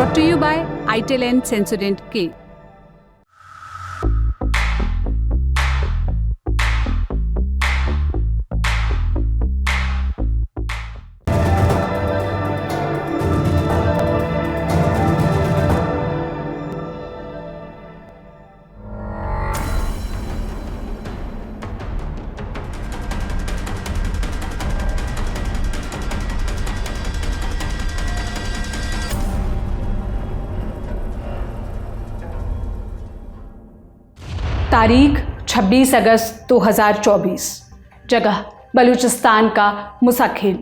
brought to you by ITEL and Sensodyne K. तारीख 26 अगस्त 2024। जगह बलूचिस्तान का मुसाखेल।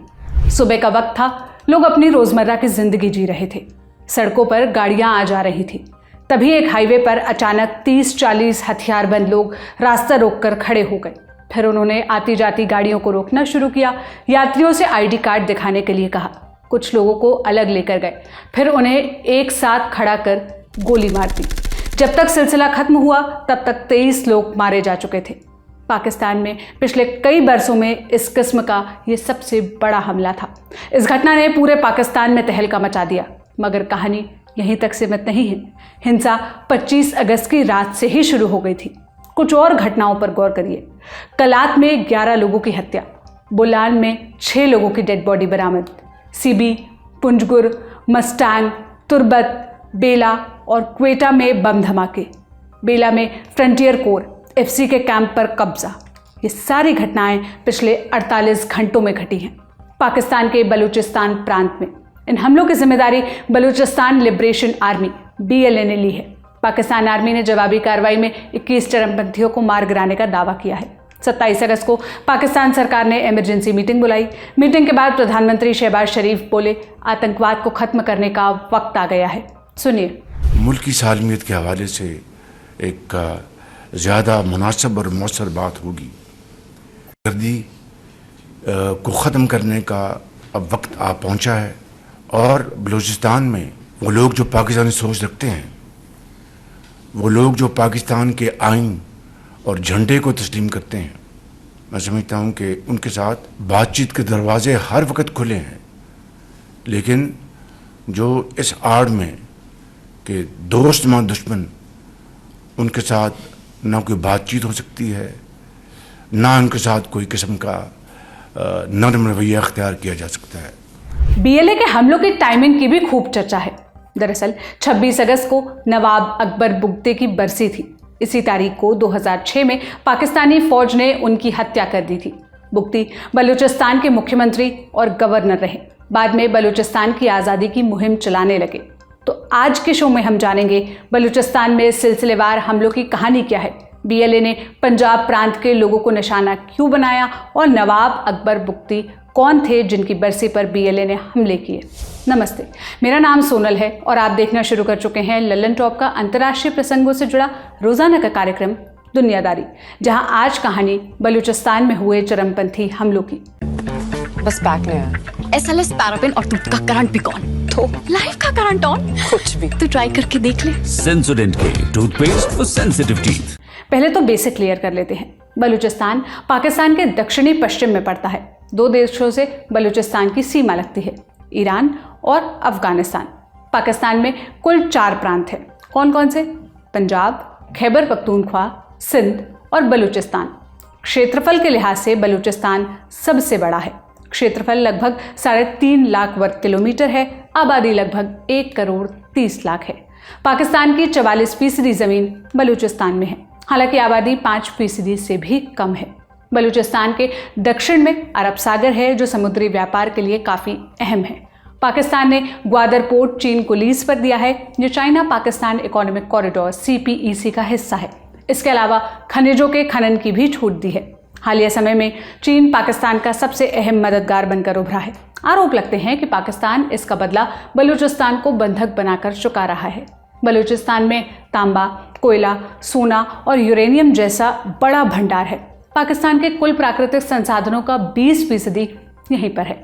सुबह का वक्त था। लोग अपनी रोजमर्रा की जिंदगी जी रहे थे। सड़कों पर गाड़ियां आ जा रही थी। तभी एक हाईवे पर अचानक 30-40 हथियारबंद लोग रास्ता रोककर खड़े हो गए। फिर उन्होंने आती जाती गाड़ियों को रोकना शुरू किया। यात्रियों से आईडी कार्ड दिखाने के लिए कहा। कुछ लोगों को अलग लेकर गए। फिर उन्हें एक साथ खड़ा कर गोली मार दी। जब तक सिलसिला खत्म हुआ तब तक 23 लोग मारे जा चुके थे। पाकिस्तान में पिछले कई बरसों में इस किस्म का ये सबसे बड़ा हमला था। इस घटना ने पूरे पाकिस्तान में तहलका मचा दिया। मगर कहानी यहीं तक सीमित नहीं है। हिंसा 25 अगस्त की रात से ही शुरू हो गई थी। कुछ और घटनाओं पर गौर करिए। कलात में 11 लोगों की हत्या, बुलान में 6 लोगों की डेड बॉडी बरामद, सीबी, पुंजगुर, मस्टांग, तुर्बत, बेला और क्वेटा में बम धमाके, बेला में फ्रंटियर कोर एफसी के कैंप पर कब्जा। ये सारी घटनाएं पिछले 48 घंटों में घटी हैं पाकिस्तान के बलूचिस्तान प्रांत में। इन हमलों की जिम्मेदारी बलूचिस्तान लिबरेशन आर्मी BLA ने ली है। पाकिस्तान आर्मी ने जवाबी कार्रवाई में 21 चरमपंथियों को मार गिराने का दावा किया है। 27 अगस्त को पाकिस्तान सरकार ने इमरजेंसी मीटिंग बुलाई। मीटिंग के बाद प्रधानमंत्री शहबाज शरीफ बोले, आतंकवाद को खत्म करने का वक्त आ गया है। सुनिए। मुल्क की सालमियत के हवाले से एक ज़्यादा मुनासिब और मौसर बात होगी। गर्दी को ख़त्म करने का अब वक्त आ पहुंचा है। और बलूचिस्तान में वो लोग जो पाकिस्तानी सोच रखते हैं, वो लोग जो पाकिस्तान के आइन और झंडे को तस्लीम करते हैं, मैं समझता हूँ कि उनके साथ बातचीत के दरवाजे हर वक्त खुले हैं। लेकिन जो इस आड़ में कि दोस्त मां दुश्मन, उनके साथ ना कोई बातचीत हो सकती है, ना उनके साथ कोई किस्म का नरम रवैया अख्तियार किया जा सकता है। BLA के हमलों की टाइमिंग की भी खूब चर्चा है। दरअसल 26 अगस्त को नवाब अकबर बुगटी की बरसी थी। इसी तारीख को 2006 में पाकिस्तानी फौज ने उनकी हत्या कर दी थी। बुगटी बलूचिस्तान के मुख्यमंत्री और गवर्नर रहे। बाद में बलूचिस्तान की आज़ादी की मुहिम चलाने लगे। तो आज के शो में हम जानेंगे बलूचिस्तान में सिलसिलेवार हमलों की कहानी क्या है, BLA ने पंजाब प्रांत के लोगों को निशाना क्यों बनाया और नवाब अकबर बुगटी कौन थे जिनकी बरसी पर BLA ने हमले किए। नमस्ते, मेरा नाम सोनल है और आप देखना शुरू कर चुके हैं लल्लन टॉप का अंतर्राष्ट्रीय प्रसंगों से जुड़ा रोजाना का कार्यक्रम दुनियादारी, जहां आज कहानी बलूचिस्तान में हुए चरमपंथी हमलों की। बस पैक नहीं है। SLS पैराफिन और दूध का करंट भी कौन तो लाइफ का करंट ऑन कुछ भी तो ट्राई करके देख ले। सेंसोडेंट के टूथपेस्ट फॉर सेंसिटिव टीथ। पहले तो बेसिक क्लियर कर लेते हैं। बलूचिस्तान पाकिस्तान के दक्षिणी पश्चिम में पड़ता है। 2 देशों से बलूचिस्तान की सीमा लगती है, ईरान और अफगानिस्तान। पाकिस्तान में कुल 4 प्रांत हैं। कौन कौन से? पंजाब, खैबर पख्तूनख्वा, सिंध और बलूचिस्तान। क्षेत्रफल के लिहाज से बलूचिस्तान सबसे बड़ा है। क्षेत्रफल लगभग 3.5 लाख वर्ग किलोमीटर है। आबादी लगभग 1,30,00,000 है। पाकिस्तान की 44% ज़मीन बलूचिस्तान में है। हालांकि आबादी 5% से भी कम है। बलूचिस्तान के दक्षिण में अरब सागर है, जो समुद्री व्यापार के लिए काफ़ी अहम है। पाकिस्तान ने ग्वादर पोर्ट चीन को लीज पर दिया है, जो China Pakistan economic corridor CPEC का हिस्सा है। इसके अलावा खनिजों के खनन की भी छूट दी है। हालिया समय में चीन पाकिस्तान का सबसे अहम मददगार बनकर उभरा है। आरोप लगते हैं कि पाकिस्तान इसका बदला बलूचिस्तान को बंधक बनाकर चुका रहा है। बलूचिस्तान में तांबा, कोयला, सोना और यूरेनियम जैसा बड़ा भंडार है। पाकिस्तान के कुल प्राकृतिक संसाधनों का 20% यहीं पर है।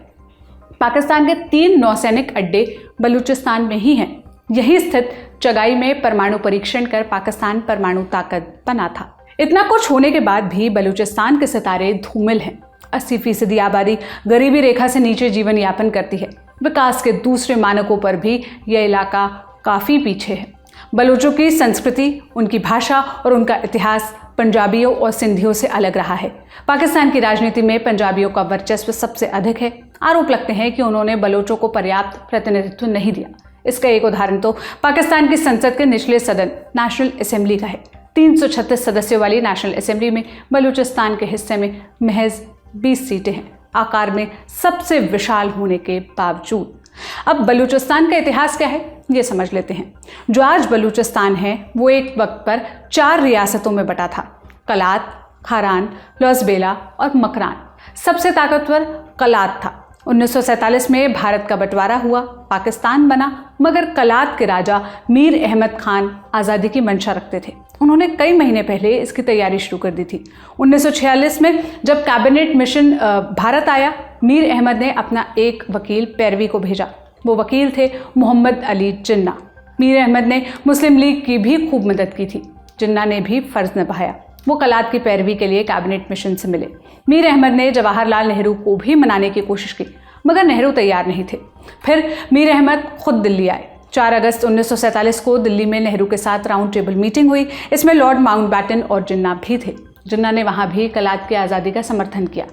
पाकिस्तान के 3 नौसैनिक अड्डे बलूचिस्तान में ही हैं। यहीं स्थित चगाई में परमाणु परीक्षण कर पाकिस्तान परमाणु ताकत बना था। इतना कुछ होने के बाद भी बलूचिस्तान के सितारे धूमिल हैं। 80% आबादी गरीबी रेखा से नीचे जीवन यापन करती है। विकास के दूसरे मानकों पर भी यह इलाका काफ़ी पीछे है। बलूचों की संस्कृति, उनकी भाषा और उनका इतिहास पंजाबियों और सिंधियों से अलग रहा है। पाकिस्तान की राजनीति में पंजाबियों का वर्चस्व सबसे अधिक है। आरोप लगते हैं कि उन्होंने बलूचों को पर्याप्त प्रतिनिधित्व नहीं दिया। इसका एक उदाहरण तो पाकिस्तान की संसद के निचले सदन नेशनल असेंबली का है। 336 सदस्यों वाली नेशनल असेंबली में बलूचिस्तान के हिस्से में महज 20 सीटें हैं, आकार में सबसे विशाल होने के बावजूद। अब बलूचिस्तान का इतिहास क्या है ये समझ लेते हैं। जो आज बलूचिस्तान है वो एक वक्त पर 4 रियासतों में बटा था: कलात, खारान, लौसबेला और मकरान। सबसे ताकतवर कलात था। 1947 में भारत का बंटवारा हुआ, पाकिस्तान बना, मगर कलात के राजा मीर अहमद खान आज़ादी की मंशा रखते थे। उन्होंने कई महीने पहले इसकी तैयारी शुरू कर दी थी। 1946 में जब कैबिनेट मिशन भारत आया, मीर अहमद ने अपना एक वकील पैरवी को भेजा। वो वकील थे मोहम्मद अली जिन्ना। मीर अहमद ने मुस्लिम लीग की भी खूब मदद की थी। जिन्ना ने भी फर्ज निभाया। वो कलात की पैरवी के लिए कैबिनेट मिशन से मिले। मीर अहमद ने जवाहरलाल नेहरू को भी मनाने की कोशिश की, मगर नेहरू तैयार नहीं थे। फिर मीर अहमद खुद दिल्ली आए। 4 अगस्त 1947 को दिल्ली में नेहरू के साथ राउंड टेबल मीटिंग हुई। इसमें लॉर्ड माउंटबैटन और जिन्ना भी थे। जिन्ना ने वहाँ भी कलात की आज़ादी का समर्थन किया।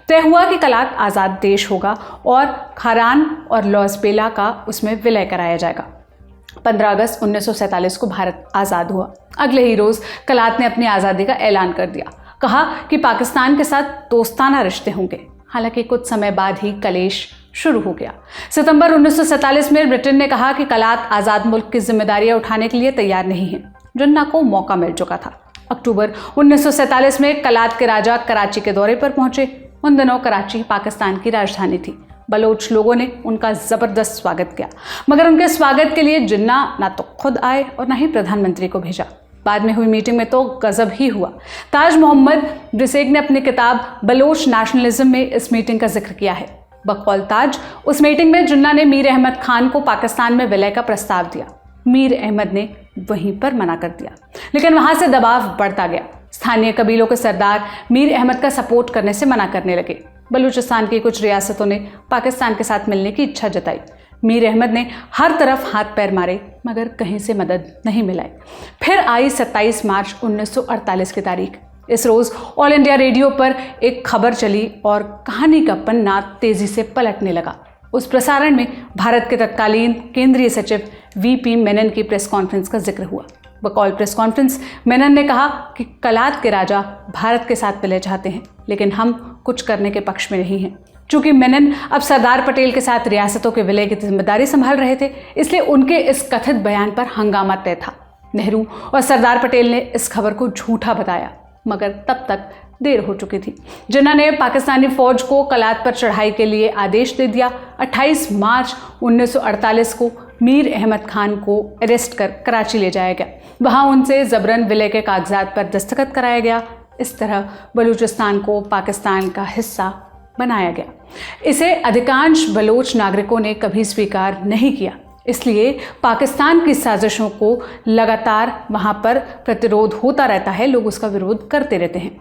तय हुआ कि कलात आज़ाद देश होगा और खारान और लौसबेला का उसमें विलय कराया जाएगा। 15 अगस्त 1947 को भारत आज़ाद हुआ। अगले ही रोज़ कलात ने अपनी आज़ादी का ऐलान कर दिया। कहा कि पाकिस्तान के साथ दोस्ताना रिश्ते होंगे। हालांकि कुछ समय बाद ही कलेश शुरू हो गया। सितंबर 1947 में ब्रिटेन ने कहा कि कलात आज़ाद मुल्क की जिम्मेदारियां उठाने के लिए तैयार नहीं है। जिन्ना को मौका मिल चुका था। अक्टूबर 1947 में कलात के राजा कराची के दौरे पर पहुंचे। उन दिनों कराची पाकिस्तान की राजधानी थी। बलोच लोगों ने उनका ज़बरदस्त स्वागत किया, मगर उनके स्वागत के लिए जिन्ना ना तो खुद आए और ना ही प्रधानमंत्री को भेजा। बाद में हुई मीटिंग में तो गजब ही हुआ। ताज मोहम्मद ब्रिसेग ने अपनी किताब बलोच नेशनलिज्म में इस मीटिंग का जिक्र किया है। बकौल ताज, उस मीटिंग में जिन्ना ने मीर अहमद खान को पाकिस्तान में विलय का प्रस्ताव दिया। मीर अहमद ने वहीं पर मना कर दिया, लेकिन वहां से दबाव बढ़ता गया। स्थानीय कबीलों के सरदार मीर अहमद का सपोर्ट करने से मना करने लगे। बलूचिस्तान की कुछ रियासतों ने पाकिस्तान के साथ मिलने की इच्छा जताई। मीर अहमद ने हर तरफ हाथ पैर मारे, मगर कहीं से मदद नहीं मिलाई। फिर आई 27 मार्च 1948 की तारीख। इस रोज़ ऑल इंडिया रेडियो पर एक खबर चली और कहानी का पन्ना तेज़ी से पलटने लगा। उस प्रसारण में भारत के तत्कालीन केंद्रीय सचिव वीपी मेनन की प्रेस कॉन्फ्रेंस का जिक्र हुआ। बकौल प्रेस कॉन्फ्रेंस मेनन ने कहा कि कलात के राजा भारत के साथ विलय चाहते हैं, लेकिन हम कुछ करने के पक्ष में नहीं हैं। चूंकि मेनन अब सरदार पटेल के साथ रियासतों के विलय की जिम्मेदारी संभाल रहे थे, इसलिए उनके इस कथित बयान पर हंगामा तय था। नेहरू और सरदार पटेल ने इस खबर को झूठा बताया, मगर तब तक देर हो चुकी थी। जिन्ना ने पाकिस्तानी फौज को कलात पर चढ़ाई के लिए आदेश दे दिया। 28 मार्च 1948 को मीर अहमद खान को अरेस्ट कर कराची ले जाया गया। वहां उनसे जबरन विलय के कागजात पर दस्तखत कराया गया। इस तरह बलूचिस्तान को पाकिस्तान का हिस्सा बनाया गया। इसे अधिकांश बलोच नागरिकों ने कभी स्वीकार नहीं किया, इसलिए पाकिस्तान की साजिशों को लगातार वहाँ पर प्रतिरोध होता रहता है। लोग उसका विरोध करते रहते हैं।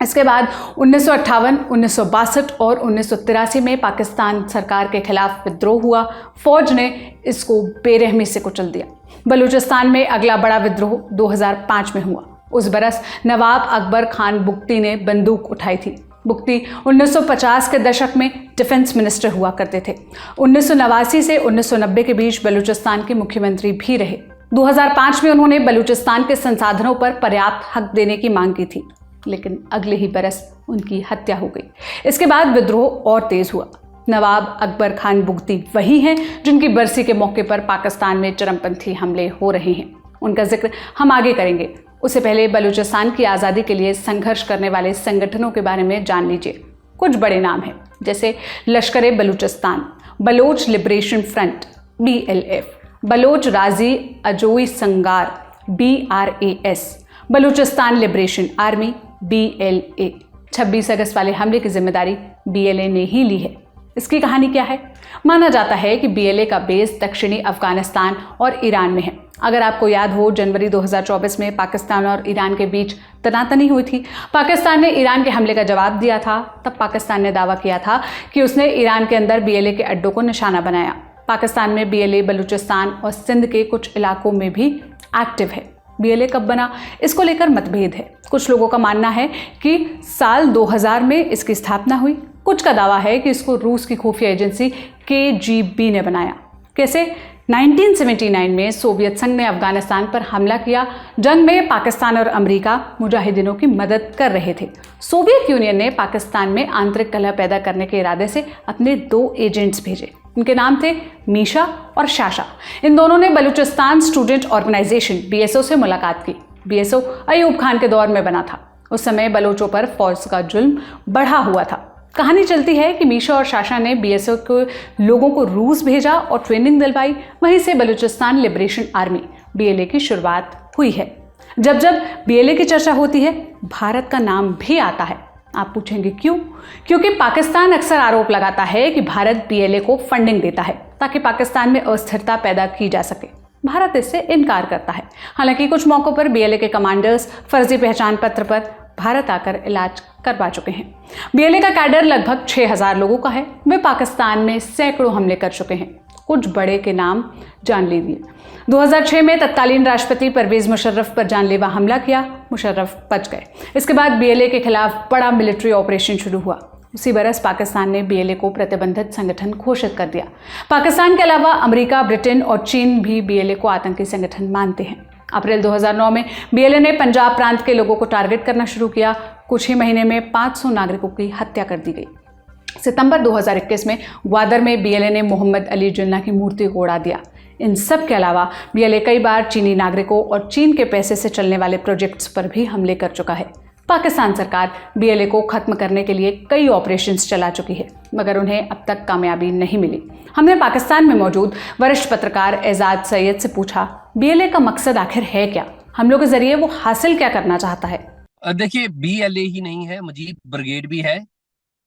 इसके बाद 1958, 1962 और 1983 में पाकिस्तान सरकार के खिलाफ विद्रोह हुआ। फौज ने इसको बेरहमी से कुचल दिया। बलूचिस्तान में अगला बड़ा विद्रोह 2005 में हुआ। उस बरस नवाब अकबर खान बुगटी ने बंदूक उठाई थी। बुगटी 1950 के दशक में डिफेंस मिनिस्टर हुआ करते थे। 1989 से 1990 के बीच बलूचिस्तान के मुख्यमंत्री भी रहे। 2005 में उन्होंने बलूचिस्तान के संसाधनों पर पर्याप्त हक देने की मांग की थी, लेकिन अगले ही बरस उनकी हत्या हो गई। इसके बाद विद्रोह और तेज हुआ। नवाब अकबर खान बुगटी वही हैं जिनकी बरसी के मौके पर पाकिस्तान में चरमपंथी हमले हो रहे हैं। उनका जिक्र हम आगे करेंगे। उससे पहले बलूचिस्तान की आज़ादी के लिए संघर्ष करने वाले संगठनों के बारे में जान लीजिए। कुछ बड़े नाम हैं, जैसे Lashkar Balochistan, Baloch liberation front BLF, Baloch Raji Ajoi Sangar BRAS, Balochistan liberation army BLA। 26 अगस्त वाले हमले की जिम्मेदारी BLA ने ही ली है। इसकी कहानी क्या है? माना जाता है कि BLA का बेस दक्षिणी अफगानिस्तान और ईरान में है। अगर आपको याद हो, जनवरी 2024 में पाकिस्तान और ईरान के बीच तनातनी हुई थी। पाकिस्तान ने ईरान के हमले का जवाब दिया था। तब पाकिस्तान ने दावा किया था कि उसने ईरान के अंदर BLA के अड्डों को निशाना बनाया। पाकिस्तान में बीएलए बलूचिस्तान और सिंध के कुछ इलाकों में भी एक्टिव है। बीएलए कब बना, इसको लेकर मतभेद है। कुछ लोगों का मानना है कि साल 2000 में इसकी स्थापना हुई। कुछ का दावा है कि इसको रूस की खुफिया एजेंसी केजीबी ने बनाया। कैसे? 1979 में सोवियत संघ ने अफगानिस्तान पर हमला किया। जंग में पाकिस्तान और अमेरिका मुजाहिदीनों की मदद कर रहे थे। सोवियत यूनियन ने पाकिस्तान में आंतरिक कलह पैदा करने के इरादे से अपने 2 एजेंट्स भेजे। इनके नाम थे मीशा और शाशा। इन दोनों ने बलूचिस्तान स्टूडेंट ऑर्गेनाइजेशन बीएसओ से मुलाकात की। बीएसओ अयूब खान के दौर में बना था। उस समय बलोचों पर फौज का जुल्म बढ़ा हुआ था। कहानी चलती है कि मीशा और शाशा ने बीएसओ के लोगों को रूस भेजा और ट्रेनिंग दिलवाई। वहीं से बलूचिस्तान लिबरेशन आर्मी बीएलए की शुरुआत हुई है। जब जब बीएलए की चर्चा होती है, भारत का नाम भी आता है। आप पूछेंगे क्यों? क्योंकि पाकिस्तान अक्सर आरोप लगाता है कि भारत बीएलए को फंडिंग देता है ताकि पाकिस्तान में अस्थिरता पैदा की जा सके। भारत इससे इनकार करता है। हालांकि कुछ मौकों पर बीएलए के कमांडर्स फर्जी पहचान पत्र पर भारत आकर इलाज करवा चुके हैं। बीएलए का कैडर लगभग 6000 लोगों का है। वे पाकिस्तान में सैकड़ों हमले कर चुके हैं। कुछ बड़े के नाम जान लीजिए। 2006 में तत्कालीन राष्ट्रपति परवेज मुशर्रफ पर जानलेवा हमला किया। मुशर्रफ बच गए। इसके बाद बीएलए के खिलाफ बड़ा मिलिट्री ऑपरेशन शुरू हुआ। उसी बरस पाकिस्तान ने बीएलए को प्रतिबंधित संगठन घोषित कर दिया। पाकिस्तान के अलावा अमेरिका, ब्रिटेन और चीन भी बीएलए को आतंकी संगठन मानते हैं। अप्रैल 2009 में बीएलए ने पंजाब प्रांत के लोगों को टारगेट करना शुरू किया। कुछ ही महीने में 500 नागरिकों की हत्या कर दी गई। सितंबर 2021 में ग्वादर में बीएलए ने मोहम्मद अली जिन्ना की मूर्ति को उड़ा दिया। इन सब के अलावा बीएलए कई बार चीनी नागरिकों और चीन के पैसे से चलने वाले प्रोजेक्ट्स पर भी हमले कर चुका है। पाकिस्तान सरकार बीएलए को खत्म करने के लिए कई ऑपरेशंस चला चुकी है, मगर उन्हें अब तक कामयाबी नहीं मिली। हमने पाकिस्तान में मौजूद वरिष्ठ पत्रकार एजाज सैयद से पूछा, बीएलए का मकसद आखिर है क्या? हमलों के जरिए वो हासिल क्या करना चाहता है? देखिए, बीएलए ही नहीं है, मुजीब ब्रिगेड भी है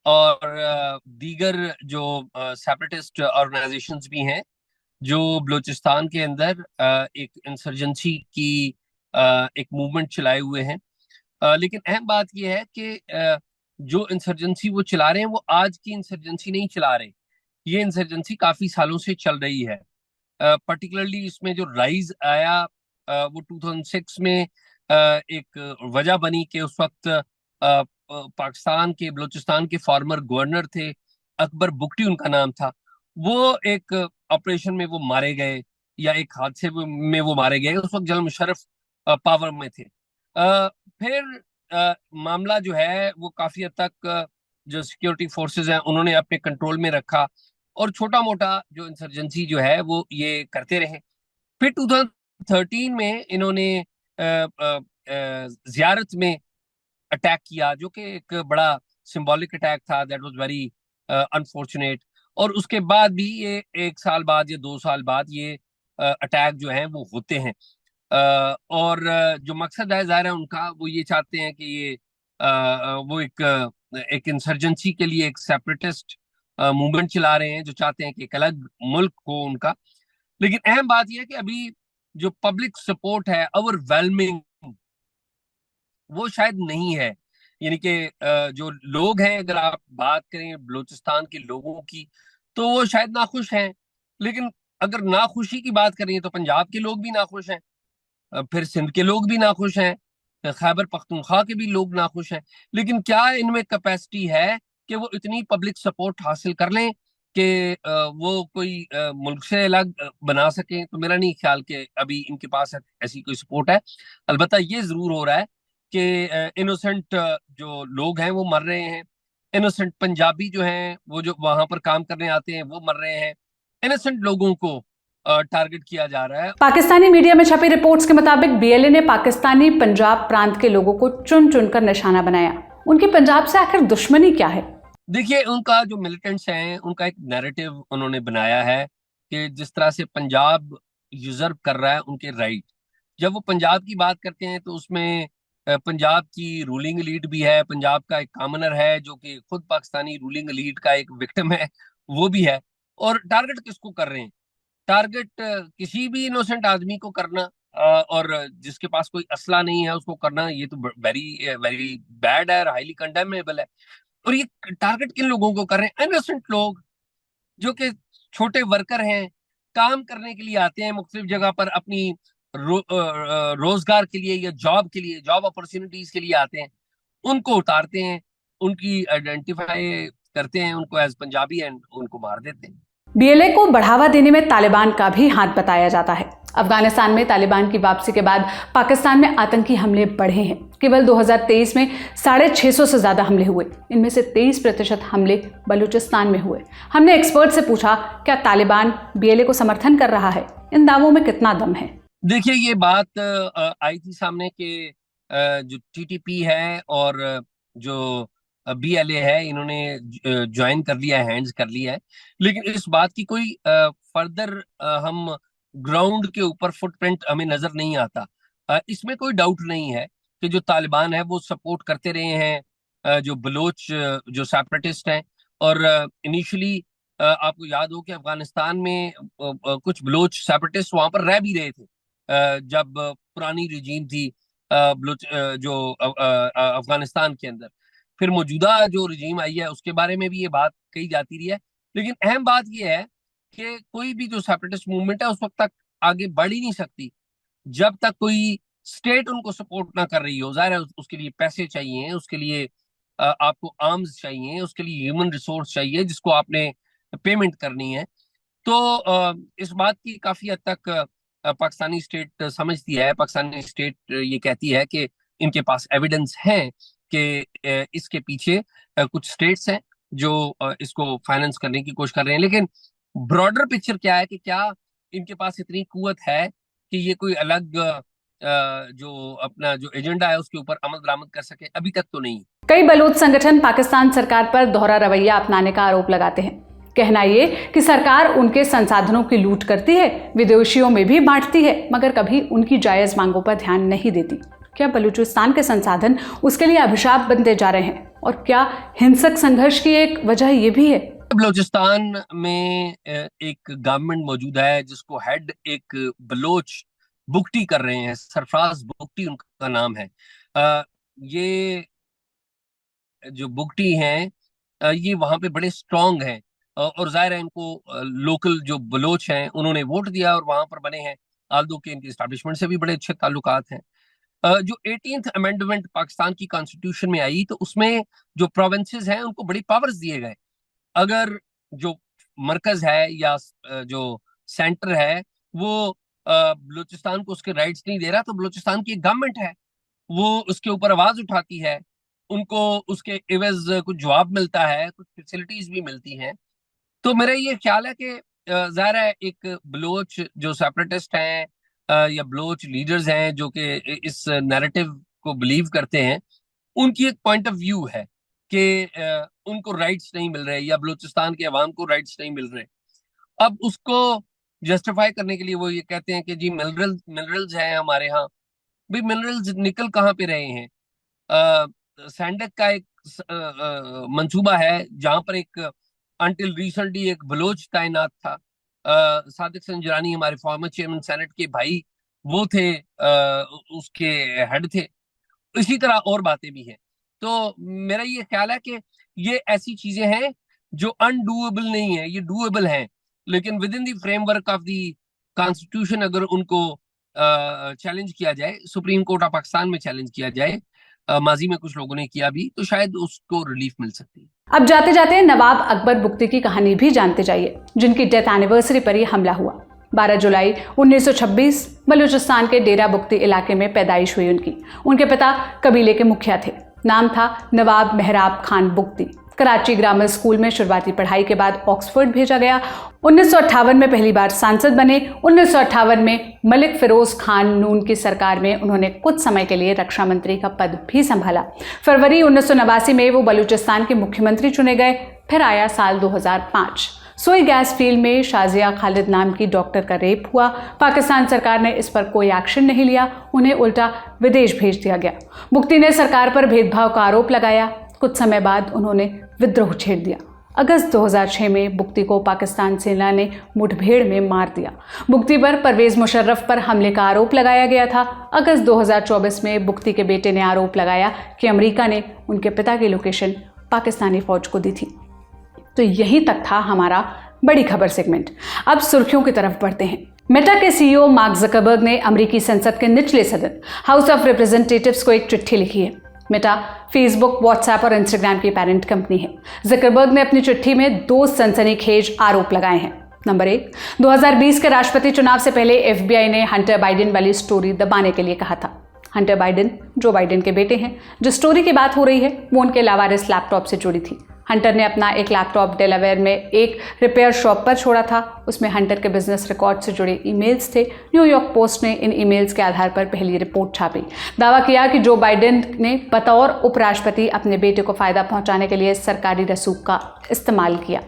और दीगर जो सेपरेटिस्ट ऑर्गेनाइजेशंस भी हैं जो बलूचिस्तान के अंदर एक इंसर्जेंसी की एक मूवमेंट चलाए हुए हैं। लेकिन अहम बात यह है कि जो इंसर्जेंसी वो चला रहे हैं वो आज की इंसर्जेंसी नहीं चला रहे। ये इंसर्जेंसी काफी सालों से चल रही है। पर्टिकुलरली इसमें जो राइज आया वो 2006 में एक वजह बनी कि उस वक्त पाकिस्तान के बलूचिस्तान के फॉर्मर गवर्नर थे, अकबर बुगटी उनका नाम था। वो एक ऑपरेशन में वो मारे गए या एक हादसे में वो मारे गए। उस वक्त जनरल मुशर्रफ पावर में थे। फिर मामला जो है वो काफी हद तक जो सिक्योरिटी फोर्सेस हैं उन्होंने अपने कंट्रोल में रखा और छोटा मोटा जो इंसर्जेंसी जो है वो ये करते रहे। फिर 2013 में इन्होंने ज़ियारत में अटैक किया, जो कि एक बड़ा सिंबॉलिक अटैक था। That was very unfortunate. और उसके बाद भी ये 1 साल बाद या 2 साल बाद ये अटैक जो है वो होते हैं। और जो मकसद है ज़ाहिर है उनका, वो ये चाहते हैं कि ये वो एक इंसर्जेंसी के लिए एक सेपरेटिस्ट मूवमेंट चला रहे हैं, जो चाहते हैं कि एक अलग मुल्क हो उनका। लेकिन अहम बात यह है कि अभी जो पब्लिक सपोर्ट है ओवरवेलमिंग वो शायद नहीं है। यानी कि जो लोग हैं, अगर आप बात करें बलूचिस्तान के लोगों की, तो वो शायद नाखुश हैं। लेकिन अगर नाखुशी की बात करें तो पंजाब के लोग भी नाखुश हैं, फिर सिंध के लोग भी नाखुश हैं, खैबर पख्तूनख्वा के भी लोग नाखुश हैं। लेकिन क्या इनमें कैपेसिटी है कि वो इतनी पब्लिक सपोर्ट हासिल कर लें कि वो कोई मुल्क से अलग बना सकें? तो मेरा नहीं ख्याल कि अभी इनके पास ऐसी कोई सपोर्ट है। अलबत्ता ये जरूर हो रहा है कि इनोसेंट जो लोग हैं वो मर रहे हैं। इनोसेंट पंजाबी जो हैं वो जो वहां पर काम करने आते हैं वो मर रहे हैं। इनोसेंट लोगों को टारगेट किया जा रहा है। पाकिस्तानी मीडिया में छपी रिपोर्ट्स के मुताबिक बीएलए ने पाकिस्तानी पंजाब प्रांत के लोगों को चुन चुनकर निशाना बनाया। उनकी पंजाब से आखिर दुश्मनी क्या है? देखिए, उनका जो मिलिटेंट्स हैं उनका एक नैरेटिव उन्होंने बनाया है कि जिस तरह से पंजाब यूजर्व कर रहा है उनके राइट। जब वो पंजाब की बात करते हैं तो उसमें पंजाब की रूलिंग एलीट भी है, पंजाब का एक कॉमनर है जो कि खुद पाकिस्तानी रूलिंग एलीट का एक विक्टिम है, वो भी है। और टारगेट किसको कर रहे हैं? टारगेट किसी भी इनोसेंट आदमी को करना और जिसके पास कोई असला नहीं है उसको करना, ये तो वेरी वेरी बैड है, हाईली कंडेमेबल है। और ये टारगेट किन लोगों को कर रहे हैं? इनोसेंट लोग जो कि छोटे वर्कर हैं, काम करने के लिए आते हैं मुख्तलिफ जगह पर, अपनी रोजगार के लिए या जॉब के लिए, जॉब अपॉर्चुनिटीज के लिए आते हैं, उनको उतारते हैं, उनकी आइडेंटिफाई करते हैं उनको एज पंजाबी एंड उनको मार देते हैं। बीएलए को बढ़ावा देने में तालिबान का भी हाथ बताया जाता है। अफगानिस्तान में तालिबान की वापसी के बाद पाकिस्तान में आतंकी हमले बढ़े हैं। केवल 2023 में 650 से ज्यादा हमले हुए। इनमें से 23% हमले बलूचिस्तान में हुए। हमने एक्सपर्ट से पूछा, क्या तालिबान बीएलए को समर्थन कर रहा है? इन दावों में कितना दम है? देखिए, ये बात आई थी सामने के जो टीटीपी है और जो बीएलए है, इन्होंने ज्वाइन कर लिया है, हैंड्स कर लिया है, लेकिन इस बात की कोई फर्दर हम ग्राउंड के ऊपर फुटप्रिंट हमें नजर नहीं आता। इसमें कोई डाउट नहीं है कि जो तालिबान है वो सपोर्ट करते रहे हैं जो बलोच जो सेपरेटिस्ट हैं, और इनिशियली आपको याद हो कि अफगानिस्तान में कुछ बलोच सेपरेटिस्ट वहां पर रह भी रहे थे जब पुरानी रिजीम थी बलोच जो अफगानिस्तान के अंदर। फिर मौजूदा जो रिजीम आई है उसके बारे में भी ये बात कही जाती रही है, लेकिन अहम बात ये है कि कोई भी जो सेपरेटिस्ट मूवमेंट है उस वक्त तक आगे बढ़ ही नहीं सकती जब तक कोई स्टेट उनको सपोर्ट ना कर रही हो। जाहिर है उसके लिए पैसे चाहिए, उसके लिए आपको आर्म्स चाहिए, उसके लिए ह्यूमन रिसोर्स चाहिए जिसको आपने पेमेंट करनी है। तो इस बात की काफी हद तक पाकिस्तानी स्टेट समझती है। पाकिस्तानी स्टेट ये कहती है कि इनके पास एविडेंस है कि इसके पीछे कुछ स्टेट्स हैं जो इसको फाइनेंस करने की कोशिश कर रहे हैं। लेकिन ब्रॉडर पिक्चर क्या है कि क्या इनके पास इतनी कुव्वत है कि ये कोई अलग जो अपना जो एजेंडा है उसके ऊपर अमल दरामद कर सके? अभी तक तो नहीं। कई बलूच संगठन पाकिस्तान सरकार पर दोहरा रवैया अपनाने का आरोप लगाते हैं। कहना ये कि सरकार उनके संसाधनों की लूट करती है, विदेशियों में भी बांटती है, मगर कभी उनकी जायज मांगों पर ध्यान नहीं देती। क्या बलूचिस्तान के संसाधन उसके लिए अभिशाप बनते जा रहे हैं? और क्या हिंसक संघर्ष की एक वजह ये भी है? बलूचिस्तान में एक गवर्नमेंट मौजूद है जिसको हेड एक बलोच बुगटी कर रहे हैं, सरफराज बुगटी उनका नाम है। ये जो बुगटी हैं ये वहां पे बड़े स्ट्रांग हैं और जाहिर है इनको लोकल जो बलोच हैं उन्होंने वोट दिया और वहां पर बने हैं, आल्दो के इनके एस्टैब्लिशमेंट से भी बड़े अच्छे ताल्लुकात हैं। जो 18th अमेंडमेंट पाकिस्तान की कॉन्स्टिट्यूशन में आई तो उसमें जो प्रोविंसेस हैं उनको बड़ी पावर्स दिए गए। अगर जो मरकज है या जो सेंटर है वो बलूचिस्तान को उसके राइट्स नहीं दे रहा तो बलूचिस्तान की गवर्नमेंट है वो उसके ऊपर आवाज उठाती है, उनको उसके एवज कुछ जवाब मिलता है, कुछ फैसिलिटीज भी मिलती हैं। तो मेरा ये ख्याल है कि जाहिर है एक बलोच जो सेपरेटिस्ट हैं या बलोच लीडर्स हैं जो कि इस नैरेटिव को बिलीव करते हैं, उनकी एक पॉइंट ऑफ व्यू है कि उनको राइट्स नहीं मिल रहे या बलूचिस्तान के अवाम को राइट्स नहीं मिल रहे। अब उसको जस्टिफाई करने के लिए वो ये कहते हैं कि जी मिनरल्स हैं हमारे यहाँ। भाई मिनरल्स निकल कहाँ पे रहे हैं? सैंडक का एक मंसूबा है जहां पर एक अनटिल रिसेंटली एक बलोच तैनात था। सादिक संजरानी हमारे फॉर्मर चेयरमैन सेनेट के भाई वो थे, उसके हेड थे। इसी तरह और बातें भी हैं। तो मेरा ये ख्याल है कि ये ऐसी चीजें हैं जो अनडूएबल नहीं है, ये डूएबल हैं, लेकिन with in the framework of the constitution अगर उनको चैलेंज किया जाए, सुप्रीम कोर्ट ऑफ पाकिस्तान में चैलेंज किया जाए, माजी में कुछ लोगों ने किया भी, तो शायद उसको रिलीफ मिल सकती है। अब जाते जाते नवाब अकबर बुगटी की कहानी भी जानते जाइए, जिनकी डेथ एनिवर्सरी पर यह हमला हुआ। 12 जुलाई 1926 बलूचिस्तान के डेरा बुगटी इलाके में पैदाइश हुई उनकी। उनके पिता कबीले के मुखिया थे। नाम था नवाब मेहराब खान बुगटी। कराची ग्रामर स्कूल में शुरुआती पढ़ाई के बाद ऑक्सफोर्ड भेजा गया। 1958 में पहली बार सांसद बने। 1958 में मलिक फिरोज खान नून की सरकार में उन्होंने कुछ समय के लिए रक्षा मंत्री का पद भी संभाला। फरवरी 1989 में वो बलूचिस्तान के मुख्यमंत्री चुने गए। फिर आया साल 2005। सोई गैस फील्ड में शाजिया खालिद नाम की डॉक्टर का रेप हुआ। पाकिस्तान सरकार ने इस पर कोई एक्शन नहीं लिया, उन्हें उल्टा विदेश भेज दिया गया। बुगटी ने सरकार पर भेदभाव का आरोप लगाया। कुछ समय बाद उन्होंने विद्रोह छेड़ दिया। अगस्त 2006 में बुगटी को पाकिस्तान सेना ने मुठभेड़ में मार दिया। बुगटी पर परवेज मुशर्रफ पर हमले का आरोप लगाया गया था। अगस्त 2024 में बुगटी के बेटे ने आरोप लगाया कि अमेरिका ने उनके पिता की लोकेशन पाकिस्तानी फौज को दी थी। तो यहीं तक था हमारा बड़ी खबर सेगमेंट। अब सुर्खियों की तरफ बढ़ते हैं। मेटा के सीईओ मार्क जकरबर्ग ने अमेरिकी संसद के निचले सदन हाउस ऑफ रिप्रेजेंटेटिव्स को एक चिट्ठी लिखी है। मेटा फेसबुक, व्हाट्सएप और इंस्टाग्राम की पेरेंट कंपनी है। जकरबर्ग ने अपनी चिट्ठी में 2 सनसनीखेज आरोप लगाए हैं। नंबर 1, 2020 के राष्ट्रपति चुनाव से पहले एफबीआई ने हंटर बाइडेन वाली स्टोरी दबाने के लिए कहा था। हंटर बाइडेन जो बाइडेन के बेटे हैं, जो स्टोरी की बात हो रही है वो उनके लावारिस लैपटॉप से जुड़ी थी। हंटर ने अपना एक लैपटॉप डेलावेयर में एक रिपेयर शॉप पर छोड़ा था। उसमें हंटर के बिजनेस रिकॉर्ड से जुड़े ईमेल्स थे। न्यूयॉर्क पोस्ट ने इन ईमेल्स के आधार पर पहली रिपोर्ट छापी। दावा किया कि जो बाइडेन ने बतौर उपराष्ट्रपति अपने बेटे को फायदा पहुंचाने के लिए सरकारी रसूख का इस्तेमाल किया।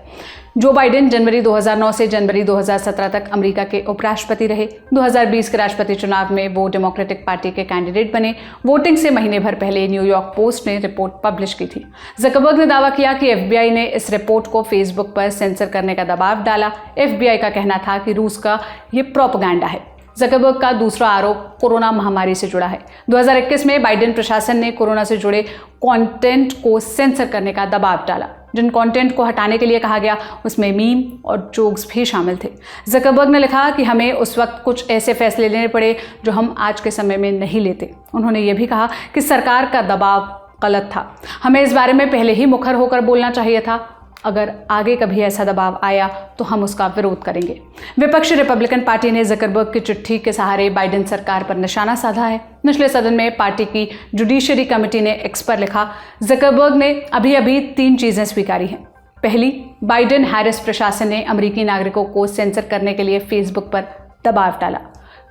जो बाइडेन जनवरी 2009 से जनवरी 2017 तक अमेरिका के उपराष्ट्रपति रहे। 2020 के राष्ट्रपति चुनाव में वो डेमोक्रेटिक पार्टी के कैंडिडेट बने। वोटिंग से महीने भर पहले न्यूयॉर्क पोस्ट ने रिपोर्ट पब्लिश की थी। जकरबर्ग ने दावा किया कि एफबीआई ने इस रिपोर्ट को फेसबुक पर सेंसर करने का दबाव डाला। एफबीआई का कहना था कि रूस का ये प्रोपेगेंडा है। जकरबर्ग का दूसरा आरोप कोरोना महामारी से जुड़ा है। 2021 में बाइडेन प्रशासन ने कोरोना से जुड़े कंटेंट को सेंसर करने का दबाव डाला। जिन कंटेंट को हटाने के लिए कहा गया उसमें मीम और जोक्स भी शामिल थे। जकरबर्ग ने लिखा कि हमें उस वक्त कुछ ऐसे फैसले लेने पड़े जो हम आज के समय में नहीं लेते। उन्होंने ये भी कहा कि सरकार का दबाव गलत था। हमें इस बारे में पहले ही मुखर होकर बोलना चाहिए था। अगर आगे कभी ऐसा दबाव आया तो हम उसका विरोध करेंगे। विपक्षी रिपब्लिकन पार्टी ने जकरबर्ग की चिट्ठी के सहारे बाइडेन सरकार पर निशाना साधा है। निचले सदन में पार्टी की जुडिशरी कमेटी ने एक्स पर लिखा, जकरबर्ग ने अभी 3 चीजें स्वीकारी हैं। पहली, बाइडेन हैरिस प्रशासन ने अमेरिकी नागरिकों को सेंसर करने के लिए फेसबुक पर दबाव डाला।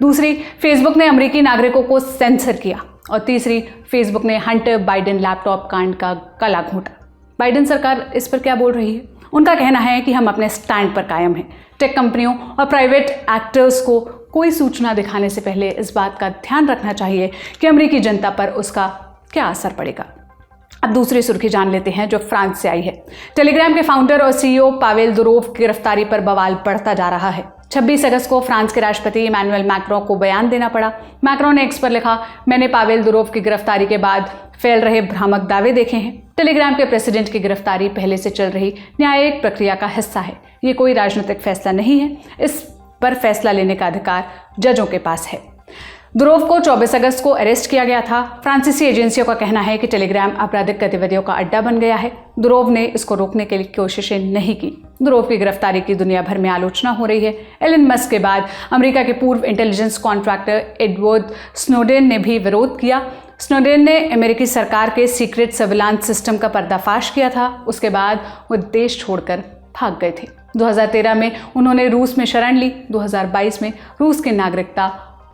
दूसरी, फेसबुक ने अमेरिकी नागरिकों को सेंसर किया। और तीसरी, फेसबुक ने हंटर बाइडेन लैपटॉप कांड का गला घोंटा। बाइडेन सरकार इस पर क्या बोल रही है? उनका कहना है कि हम अपने स्टैंड पर कायम हैं। टेक कंपनियों और प्राइवेट एक्टर्स को कोई सूचना दिखाने से पहले इस बात का ध्यान रखना चाहिए कि अमेरिकी जनता पर उसका क्या असर पड़ेगा। अब दूसरी सुर्खी जान लेते हैं जो फ्रांस से आई है। टेलीग्राम के फाउंडर और सीईओ पावेल दुरोव की गिरफ्तारी पर बवाल बढ़ता जा रहा है। 26 अगस्त को फ्रांस के राष्ट्रपति इमैनुअल मैक्रों को बयान देना पड़ा। मैक्रों ने एक्स पर लिखा, मैंने पावेल दुरोव की गिरफ्तारी के बाद फैल रहे भ्रामक दावे देखे हैं। टेलीग्राम के प्रेसिडेंट की गिरफ्तारी पहले से चल रही न्यायिक प्रक्रिया का हिस्सा है। ये कोई राजनीतिक फैसला नहीं है। इस पर फैसला लेने का अधिकार जजों के पास है। दुरोव को 24 अगस्त को अरेस्ट किया गया था। फ्रांसीसी एजेंसियों का कहना है कि टेलीग्राम आपराधिक गतिविधियों का अड्डा बन गया है। दुरोव ने इसको रोकने के लिए कोशिशें नहीं की। दुरोव की गिरफ्तारी की दुनिया भर में आलोचना हो रही है। एलन मस्क के बाद अमेरिका के पूर्व इंटेलिजेंस कॉन्ट्रैक्टर एडवर्ड स्नोडेन ने भी विरोध किया। स्नोडेन ने अमेरिकी सरकार के सीक्रेट सर्विलांस सिस्टम का पर्दाफाश किया था। उसके बाद वो देश छोड़कर भाग गए थे। 2013 में उन्होंने रूस में शरण ली। 2022 में रूस की नागरिकता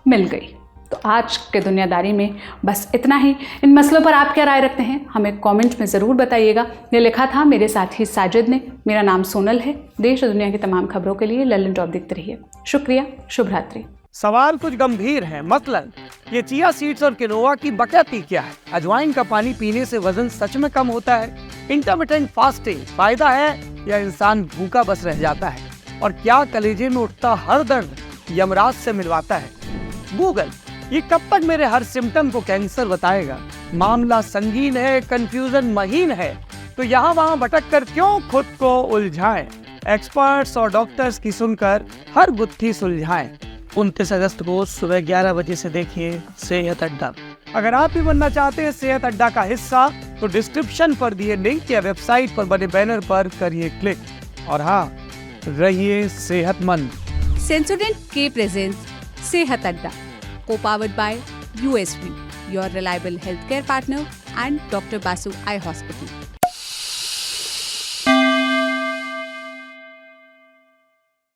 मिल गई। तो आज के दुनियादारी में बस इतना ही। इन मसलों पर आप क्या राय रखते हैं हमें कमेंट में ज़रूर बताइएगा। ये लिखा था मेरे साथी साजिद ने। मेरा नाम सोनल है। देश और दुनिया की तमाम खबरों के लिए लल्लन टॉप देखते रहिए। शुक्रिया, शुभ रात्रि। सवाल कुछ गंभीर है, मसलन ये चिया सीड्स और किनोआ की बकैती क्या है? अजवाइन का पानी पीने से वजन सच में कम होता है? इंटरमिटेंट फास्टिंग फायदा है या इंसान भूखा बस रह जाता है? और क्या कलेजे में उठता हर दर्द यमराज से मिलवाता है? गूगल ये कब तक मेरे हर सिम्टम को कैंसर बताएगा? मामला संगीन है, कंफ्यूजन महीन है, तो यहाँ वहाँ भटक कर क्यों खुद को उलझाएं? एक्सपर्ट्स और डॉक्टर्स की सुनकर हर गुत्थी सुलझाएं। 29 अगस्त को सुबह 11 बजे से देखिए सेहत अड्डा। अगर आप भी बनना चाहते हैं सेहत अड्डा का हिस्सा तो डिस्क्रिप्शन पर दिए लिंक या वेबसाइट पर बने बैनर पर करिए क्लिक। और हाँ, रहिए सेहतमंद। सेंसोडेंट के प्रेजेंस सेहत अड्डा, co-powered by USV, your reliable healthcare partner, and Dr. Basu Eye Hospital.